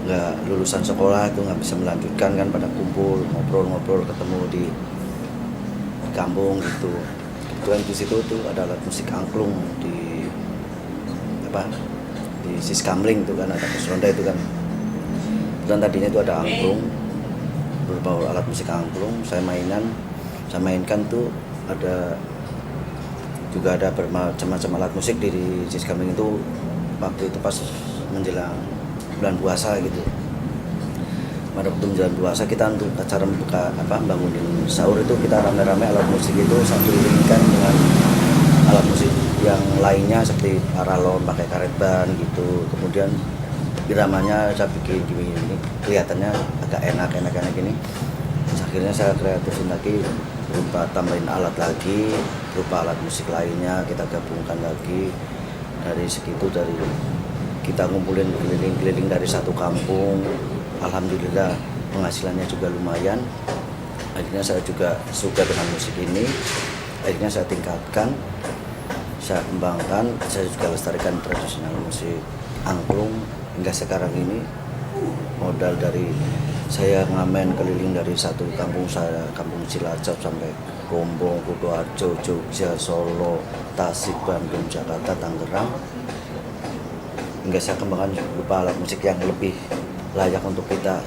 nggak lulusan sekolah itu nggak bisa melanjutkan kan, pada kumpul ngobrol-ngobrol ketemu di kampung gitu. Kebetulan di situ tuh ada alat musik angklung di apa di Siskamling itu kan, ada pos ronda itu kan. Dan tadinya itu ada angklung, beberapa alat musik angklung, saya mainkan tuh, ada juga ada bermacam-macam alat musik di Siskamling itu waktu itu pas menjelang bulan puasa gitu. Pada waktu menjelang puasa kita untuk acara membuka bangunin sahur itu kita rame-rame alat musik itu sambil irinkan dengan alat musik yang lainnya seperti paralon pakai karet ban gitu. Kemudian iramanya saya bikin gini, kelihatannya agak enak ini. Akhirnya saya kreatifin lagi berupa tambahin alat lagi, berupa alat musik lainnya kita gabungkan lagi. Dari segitu, dari kita ngumpulin keliling-keliling dari satu kampung, alhamdulillah penghasilannya juga lumayan. Akhirnya saya juga suka dengan musik ini, akhirnya saya tingkatkan, saya kembangkan, saya juga lestarikan tradisional musik angklung hingga sekarang ini. Modal dari saya ngamen keliling dari satu kampung saya, kampung Cilacap sampai Gombong, Kutoarjo, Jogja, Solo, Tasik, Bandung, Jakarta, Tangerang, hingga saya kembangkan berupa alat musik yang lebih layak untuk kita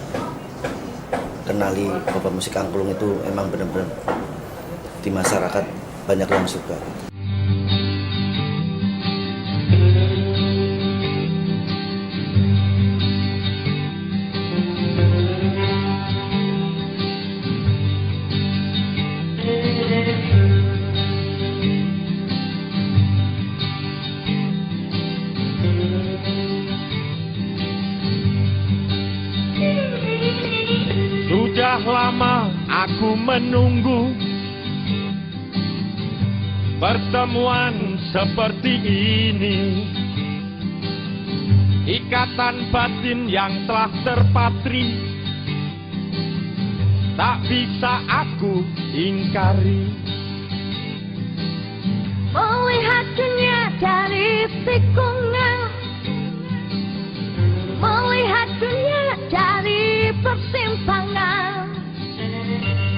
kenali bahwa musik angklung itu emang benar-benar di masyarakat banyak yang suka. Sudah lama aku menunggu pertemuan seperti ini, ikatan batin yang telah terpatri tak bisa aku ingkari. Melihat dunia dari tikungan, melihat dunia dari persimpangan,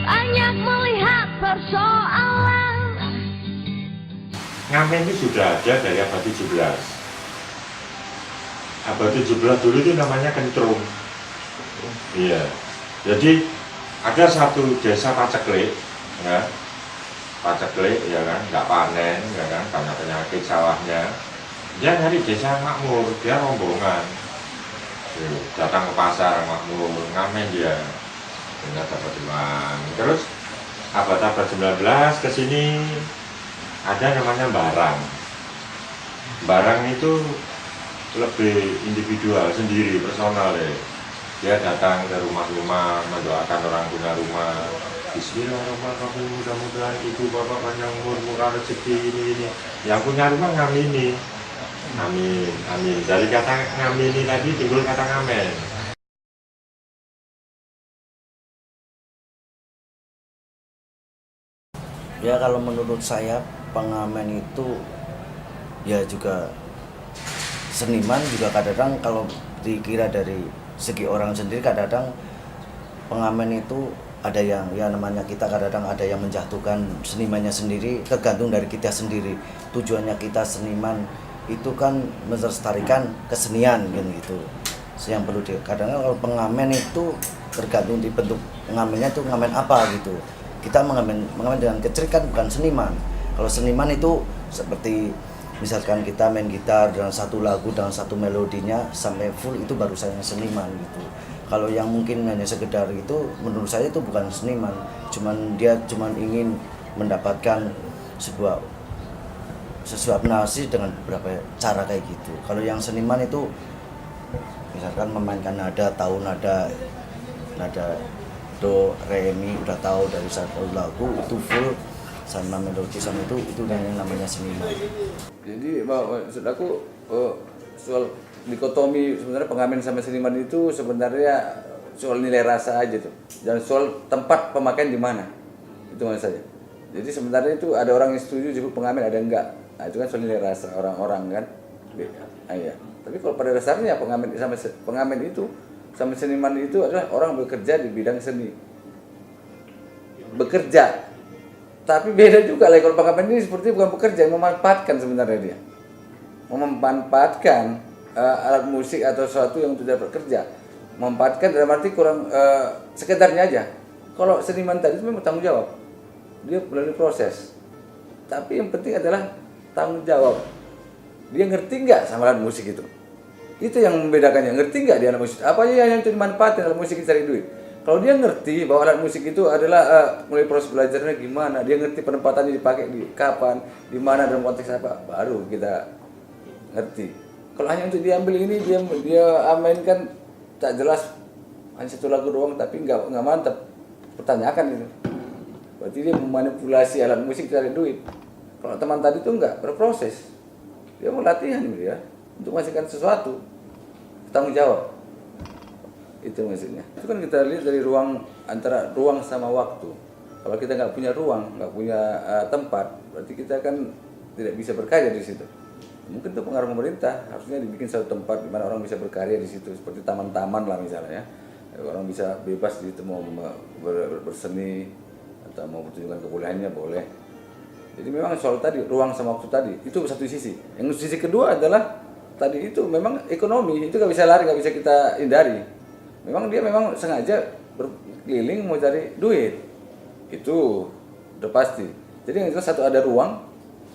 banyak melihat persoalan. Ngamen itu sudah ada dari abad 17. Abad 17 dulu itu namanya kentrung. Iya. Jadi ada satu desa paceklik, ya. Paceklik ya kan, nggak panen ya kan, karena penyakit sawahnya. Dia nyari desa yang makmur, dia rombongan. Datang ke pasar makmur, ngamen dia. Dengan dapat uang. Terus abad-abad 19 ke sini ada namanya barang. Barang itu lebih individual, sendiri, personal ya. Dia datang ke rumah-rumah, mendoakan orang punya rumah. Bismillahirrahmanirrahim, mudah-mudahan ibu bapak panjang umur, murah rezeki ini. Yang punya rumah ngamini. Amin, amin. Dari kata ngamini tadi timbul kata ngamen. Ya kalau menurut saya pengamen itu ya juga seniman, juga kadang-kadang kalau dikira dari segi orang sendiri, kadang-kadang pengamen itu ada yang ya namanya kita kadang-kadang ada yang menjatuhkan senimannya sendiri, tergantung dari kita sendiri. Tujuannya kita seniman itu kan melestarikan kesenian kan gitu. Yang perlu kadang-kadang kalau pengamen itu tergantung di bentuk pengamennya itu ngamen apa gitu. Kita mengamen dengan kecil kan bukan seniman. Kalau seniman itu seperti misalkan kita main gitar dengan satu lagu, dengan satu melodinya sampai full, itu baru saya seniman gitu. Kalau yang mungkin hanya sekedar itu, menurut saya itu bukan seniman. Dia cuman ingin mendapatkan sesuap nasi dengan beberapa cara kayak gitu. Kalau yang seniman itu misalkan memainkan nada, tahu nada do, re, mi, udah tahu dari satu lagu itu full sama melodi sama itu yang namanya seniman. Jadi maksud aku soal dikotomi sebenarnya pengamen sama seniman itu sebenarnya soal nilai rasa aja tuh, dan soal tempat pemakaian di mana, itu maksud saya. Jadi sebenarnya itu ada orang yang setuju disebut pengamen, ada enggak. Nah, itu kan soal nilai rasa orang-orang kan. Iya. Tapi kalau pada dasarnya pengamen itu sama seniman itu adalah orang bekerja di bidang seni. Bekerja. Tapi beda juga lah, kalau pengamen ini seperti bukan bekerja, memanfaatkan sebenarnya dia. Memanfaatkan alat musik atau sesuatu yang tidak bekerja. Memanfaatkan dalam arti kurang sekedarnya aja. Kalau seniman tadi itu memang tanggung jawab. Dia melalui proses. Tapi yang penting adalah tanggung jawab. Dia ngerti nggak sama alat musik itu? Itu yang membedakannya. Ngerti nggak dia alat musik? Apa aja yang dimanfaatin alat musik cari duit? Kalau dia ngerti bahwa alat musik itu adalah mulai proses belajarnya gimana, dia ngerti penempatannya dipakai di kapan, di mana, dalam konteks apa, baru kita ngerti. Kalau hanya untuk diambil ini, dia mainkan tak jelas, hanya satu lagu doang tapi nggak mantap, pertanyakan itu. Berarti dia memanipulasi alat musik cari duit. Kalau teman tadi itu nggak berproses, dia mau latihan dia untuk menghasilkan sesuatu, tanggung jawab. Itu maksudnya. Itu kan kita lihat dari antara ruang sama waktu. Kalau kita nggak punya ruang, nggak punya tempat, berarti kita kan tidak bisa berkarya di situ. Mungkin itu pengaruh pemerintah, harusnya dibikin satu tempat di mana orang bisa berkarya di situ, seperti taman-taman lah misalnya. Orang bisa bebas di situ mau berseni atau mau bertunjukkan kebolehannya boleh. Jadi memang soal tadi ruang sama waktu tadi itu satu sisi. Yang sisi kedua adalah tadi itu memang ekonomi, itu nggak bisa lari, nggak bisa kita hindari. Memang dia sengaja berkeliling mau cari duit, itu udah pasti. Jadi yang jelas satu, ada ruang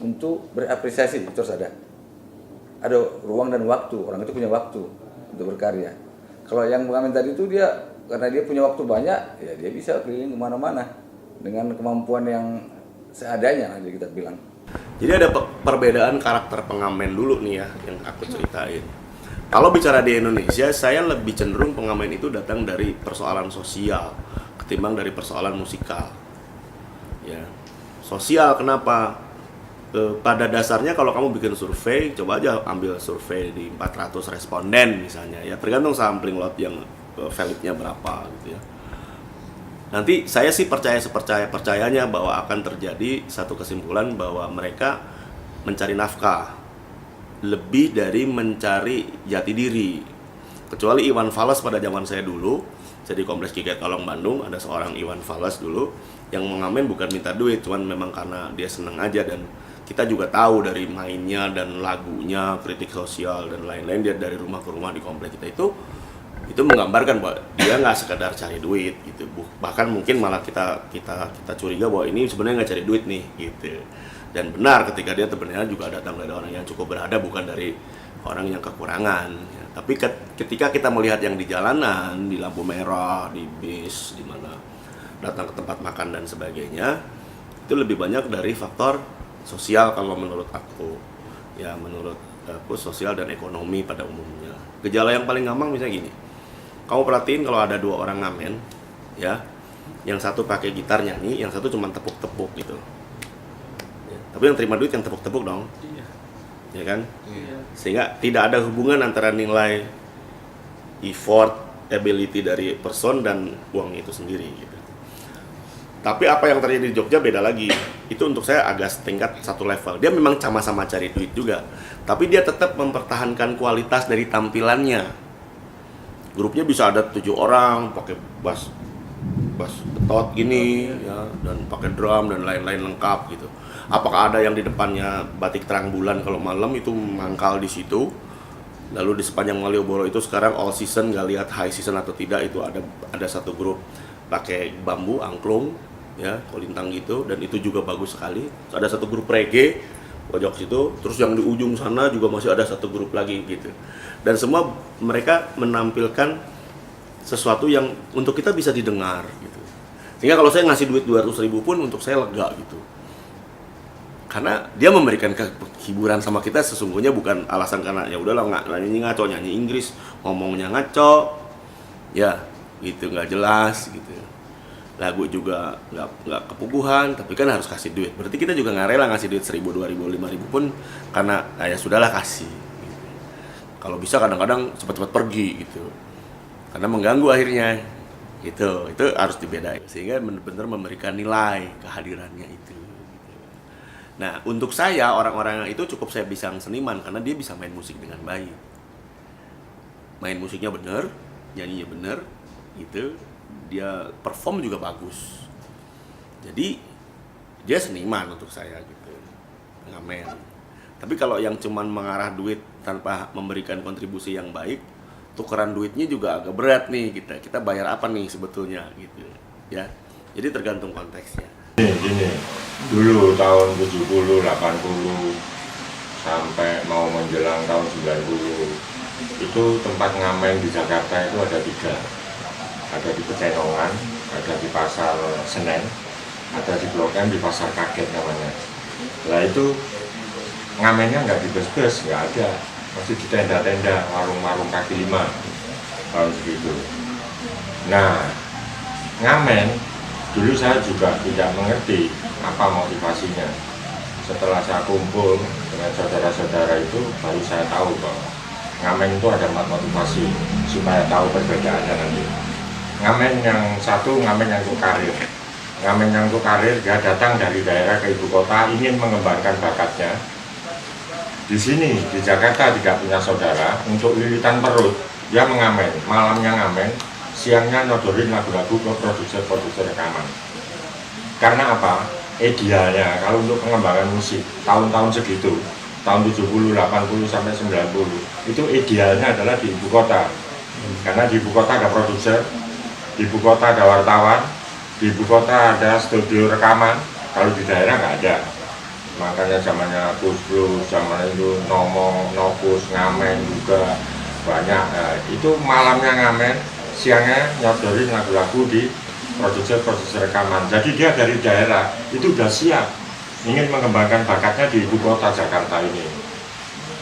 untuk berapresiasi, itu harus ada ruang dan waktu. Orang itu punya waktu untuk berkarya. Kalau yang pengamen tadi itu dia karena dia punya waktu banyak, ya dia bisa keliling kemana-mana dengan kemampuan yang seadanya aja kita bilang. Jadi ada perbedaan karakter pengamen dulu nih ya yang aku ceritain. Kalau bicara di Indonesia, saya lebih cenderung pengamen itu datang dari persoalan sosial ketimbang dari persoalan musikal. Ya, sosial kenapa? Pada dasarnya kalau kamu bikin survei, coba aja ambil survei di 400 responden misalnya, ya tergantung sampling lot yang validnya berapa gitu ya. Nanti saya sih percayanya bahwa akan terjadi satu kesimpulan bahwa mereka mencari nafkah lebih dari mencari jati diri. Kecuali Iwan Fals pada zaman saya dulu, saya di Kompleks Kikai Tolong Bandung, ada seorang Iwan Fals dulu yang mengamen bukan minta duit, cuman memang karena dia senang aja. Dan kita juga tahu dari mainnya dan lagunya, kritik sosial dan lain-lain, dia dari rumah ke rumah di komplek kita itu menggambarkan bahwa dia nggak sekedar cari duit gitu, bahkan mungkin malah kita curiga bahwa ini sebenarnya nggak cari duit nih gitu. Dan benar ketika dia sebenarnya juga datang dari orang yang cukup berada, bukan dari orang yang kekurangan ya. Tapi ketika kita melihat yang di jalanan, di lampu merah, di bis, di mana datang ke tempat makan dan sebagainya, itu lebih banyak dari faktor sosial kalau menurut aku ya, menurut aku sosial dan ekonomi pada umumnya. Gejala yang paling gampang misalnya gini, kamu perhatiin kalau ada dua orang ngamen ya, yang satu pakai gitar nyanyi, yang satu cuma tepuk-tepuk gitu. Tapi yang terima duit yang tepuk-tepuk dong, ya kan? Sehingga tidak ada hubungan antara nilai effort, ability dari person dan uang itu sendiri gitu. Tapi apa yang terjadi di Jogja beda lagi. Itu untuk saya agak tingkat satu level. Dia memang sama-sama cari duit juga, tapi dia tetap mempertahankan kualitas dari tampilannya. Grupnya bisa ada 7 orang pakai bass betot gini ya, dan pakai drum dan lain-lain lengkap gitu. Apakah ada yang di depannya batik terang bulan kalau malam itu mangkal di situ. Lalu di sepanjang Malioboro itu sekarang all season, nggak lihat high season atau tidak, itu ada satu grup pakai bambu angklung ya, kolintang gitu, dan itu juga bagus sekali. Terus ada satu grup reggae pojok situ, terus yang di ujung sana juga masih ada satu grup lagi gitu. Dan semua mereka menampilkan sesuatu yang untuk kita bisa didengar gitu. Sehingga kalau saya ngasih duit 200.000 pun untuk saya lega gitu. Karena dia memberikan hiburan sama kita sesungguhnya, bukan alasan karena ya udahlah nyanyi ngaco, nyanyi Inggris, ngomongnya ngaco. Ya, gitu nggak jelas gitu. Lagu juga nggak kepuguhan, tapi kan harus kasih duit. Berarti kita juga nggak rela ngasih duit 1.000, 2.000, 5.000 pun karena ya sudahlah kasih. Gitu. Kalau bisa kadang-kadang cepat-cepat pergi gitu, karena mengganggu akhirnya. Gitu. Itu harus dibedain sehingga benar-benar memberikan nilai kehadirannya itu. Nah, untuk saya orang-orang itu cukup saya bisa seniman karena dia bisa main musik dengan baik. Main musiknya benar, nyanyinya bener gitu, dia perform juga bagus. Jadi dia seniman untuk saya gitu, ngamen. Tapi kalau yang cuman mengarah duit tanpa memberikan kontribusi yang baik, tukeran duitnya juga agak berat nih kita bayar apa nih sebetulnya gitu ya. Jadi tergantung konteksnya. Gini, dulu tahun 70, 80 sampai mau menjelang tahun 90 itu tempat ngamen di Jakarta itu ada 3. Ada di Pecenongan, ada di Pasar Senen, ada di Blok M di Pasar Kaget namanya. Nah itu ngamennya nggak di bus-bus, nggak ada, masih di tenda-tenda, warung-warung kaki 5 tahun segitu. Nah ngamen dulu saya juga tidak mengerti apa motivasinya. Setelah saya kumpul dengan saudara-saudara itu baru saya tahu bahwa ngamen itu ada 4 motivasi supaya tahu perbedaannya nanti. Ngamen yang satu, ngamen yang untuk karir. Ngamen yang untuk karir, dia datang dari daerah ke ibu kota ingin mengembangkan bakatnya. Di sini di Jakarta tidak punya saudara, untuk lilitan perut dia mengamen, malamnya ngamen, siangnya nyodorin lagu-lagu ke produser rekaman. Karena apa? Idealnya kalau untuk pengembangan musik tahun-tahun segitu, tahun 70, 80 sampai 90 itu idealnya adalah di ibu kota. Karena di ibu kota ada produser, di ibu kota ada wartawan, di ibu kota ada studio rekaman. Kalau di daerah nggak ada. Makanya zamannya Gus Plus, zaman itu Nomo, Nokus, ngamen juga banyak. Nah, itu malamnya ngamen, siangnya nyodorin lagu-lagu di produser rekaman. Jadi dia dari daerah itu udah siap ingin mengembangkan bakatnya di ibu kota Jakarta ini.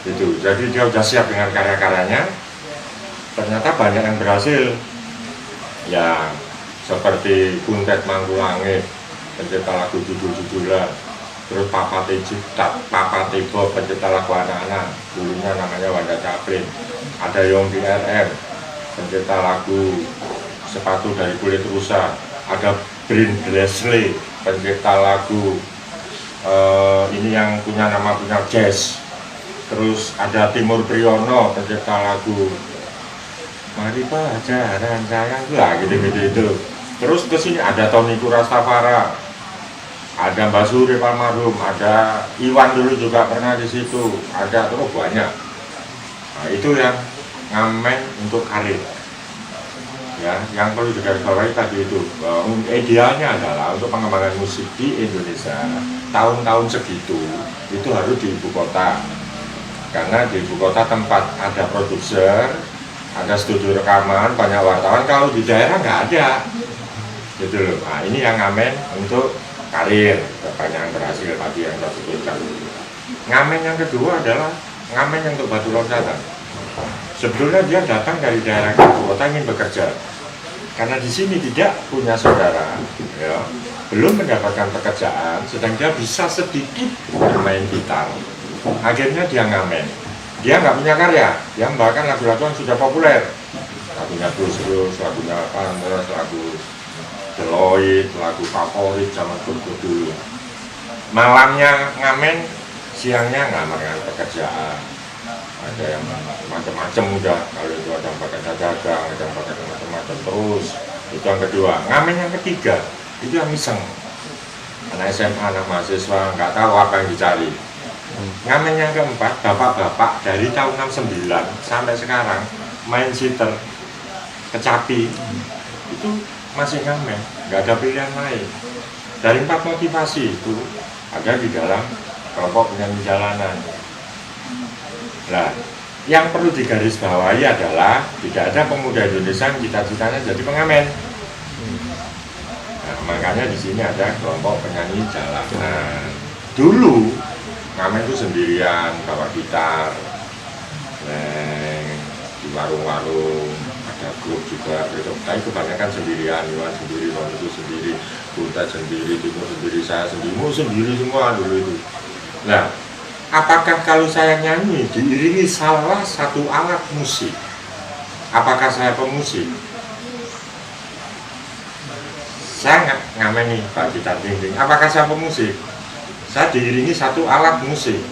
Itu. Jadi dia udah siap dengan karya-karyanya. Ternyata banyak yang berhasil. Ya seperti Kuntet Manggulangit, pencipta lagu judul-judulan. Terus Papa Tebo, pencipta lagu anak-anak, dulunya namanya Wanda Caplin. Ada Yonggi RM, pencipta lagu Sepatu dari Kulit Rusa. Ada Brin Leslie, pencipta lagu ini yang punya nama punya jazz. Terus ada Timur Priyono, pencipta lagu Mari Pacaran Sayang, lah gitu-gitu itu. Terus ke sini ada Tony Kurastafara, ada Mbak Suri Almarhum, ada Iwan dulu juga pernah di situ, ada terus banyak. Nah, itu yang ngamen untuk karir. Ya, yang perlu digarisbawahi tadi itu, idealnya adalah untuk pengembangan musik di Indonesia tahun-tahun segitu itu harus di ibu kota. Karena di ibu kota tempat ada produser, ada studio rekaman, banyak wartawan. Kalau di daerah nggak ada, gitu loh. Nah, ini yang ngamen untuk karir, banyak yang berhasil tadi yang saya sebutkan. Ngamen yang kedua adalah ngamen yang untuk batu loncatan. Sebetulnya dia datang dari daerah ibu kota ingin bekerja, karena di sini tidak punya saudara, ya, belum mendapatkan pekerjaan, sedang dia bisa sedikit bermain gitar. Akhirnya dia ngamen. Dia nggak punya karya, dia membawakan lagu-lagu yang sudah populer, lagunya Gus Plus, lagunya Pandas, lagu Deloitte, lagu favorit zaman dulu. Malamnya ngamen, siangnya ngamen pekerjaan. Ada yang macam-macam udah, kalau itu ada yang pakai dagang, ada yang pakai macam-macam terus. Itu yang kedua. Ngamen yang ketiga, itu yang iseng. Anak SMA, anak mahasiswa, nggak tahu apa yang dicari. Ngamen yang keempat, bapak-bapak dari tahun 69 sampai sekarang main sitar, kecapi, itu masih ngamen, nggak ada pilihan lain. Dari 4 motivasi itu ada di dalam kelompok penyanyi jalanan. Nah, yang perlu digarisbawahi adalah tidak ada pemuda Indonesia yang cita-citanya jadi pengamen. Nah, makanya di sini ada kelompok penyanyi jalanan. Dulu ngamen itu sendirian, bawa gitar, di warung-warung. Ada grup juga, gitu. Tapi kebanyakan sendirian, Iwan sendiri, Iwan itu sendiri, Kuntet sendiri, Timur sendiri, saya sendiri, sendiri semua dulu itu. Nah, apakah kalau saya nyanyi diiringi salah satu alat musik, apakah saya pemusik? Saya ngamen nih Pak gitar dinding, apakah saya pemusik? Saya diiringi satu alat musik.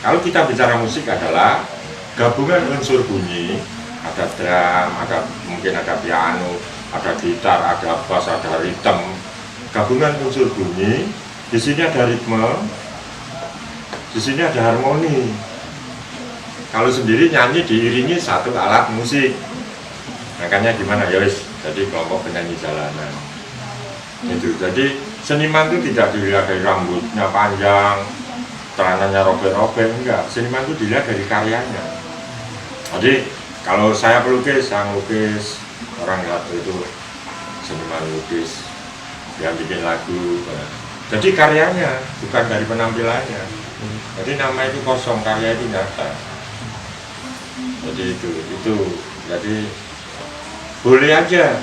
Kalau kita bicara musik adalah gabungan unsur bunyi ada drum, mungkin ada piano, ada gitar, ada bass, ada rhythm, gabungan unsur bunyi. Di sini ada ritme, di sini ada harmoni. Kalau sendiri nyanyi diiringi satu alat musik, makanya gimana ya wis, jadi kelompok penyanyi jalanan. Itu jadi seniman itu tidak dilihat dari rambutnya panjang, celananya robek-robek, enggak. Seniman itu dilihat dari karyanya. Jadi kalau saya pelukis, saya ngelukis, orang lihat itu seniman lukis, dia bikin lagu. Jadi karyanya, bukan dari penampilannya. Jadi nama itu kosong, karya itu nyata. Jadi itu. Jadi boleh aja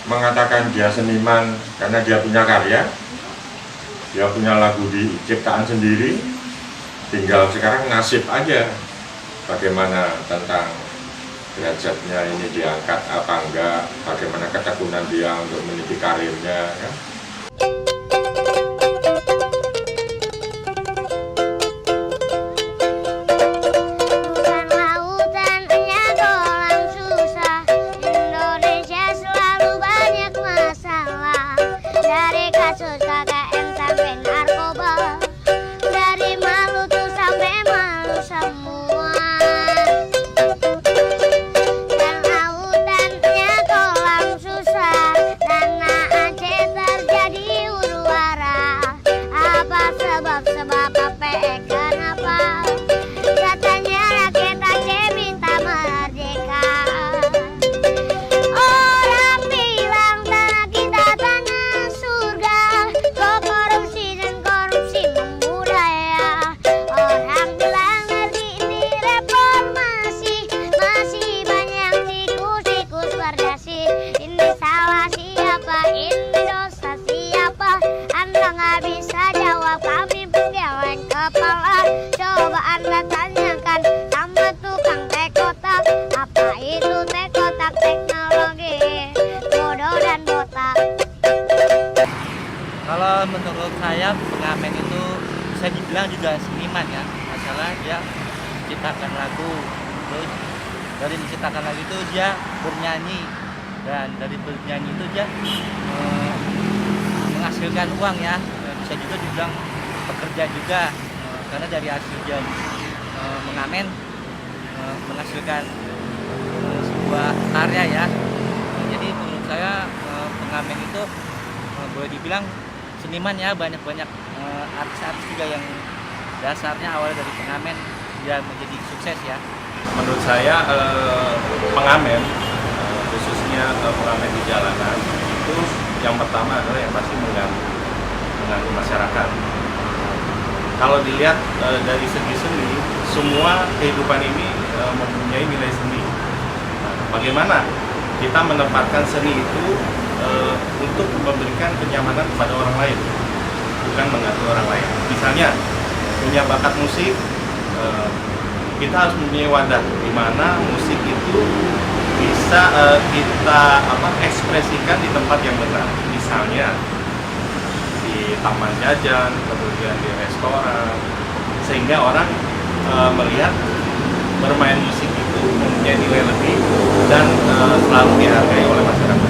mengatakan dia seniman karena dia punya karya, dia punya lagu di ciptaan sendiri. Tinggal sekarang nasib aja, bagaimana tentang derajatnya ini diangkat apa enggak, bagaimana ketekunan dia untuk meniti karirnya kan? Bukan lautan hanya kolam susah, Indonesia selalu banyak masalah. Dari kasus KKN sampai narkoba, dari Maluku sampai Malu semua. Sebab kenapa katanya rakyat Aceh minta merdeka. Orang bilang tanah kita tanah surga, kok korupsi dan korupsi membudaya. Orang bilang negeri ini reformasi, masih banyak tikus-tikus berdasi. Ini salah siapa, ini dosa siapa? Anda nggak bisa jawab, kami pegawai kepala. Coba Anda tanyakan sama tukang tekotak, apa itu tekotak teknologi bodoh dan botak. Kalau menurut saya pengamen itu bisa dibilang juga seniman ya. Masalah dia menciptakan lagu, terus dari menciptakan lagu itu dia bernyanyi, dan dari bernyanyi itu dia menghasilkan uang ya. Bisa juga dibilang pekerja juga, karena dari hasil dia mengamen menghasilkan sebuah karya ya. Jadi menurut saya pengamen itu boleh dibilang seniman ya. Banyak-banyak artis-artis juga yang dasarnya awal dari pengamen dia menjadi sukses ya. Menurut saya pengamen, khususnya pengamen di jalanan, itu yang pertama adalah yang pasti mengganggu masyarakat. Kalau dilihat dari segi seni, semua kehidupan ini mempunyai nilai seni. Nah, bagaimana kita menempatkan seni itu untuk memberikan kenyamanan kepada orang lain, bukan mengganggu orang lain. Misalnya punya bakat musik, kita harus mempunyai wadah di mana musik itu bisa kita ekspresikan di tempat yang benar. Misalnya di taman jajan, kemudian di restoran, sehingga orang melihat bermain musik itu mempunyai nilai lebih dan selalu dihargai oleh masyarakat.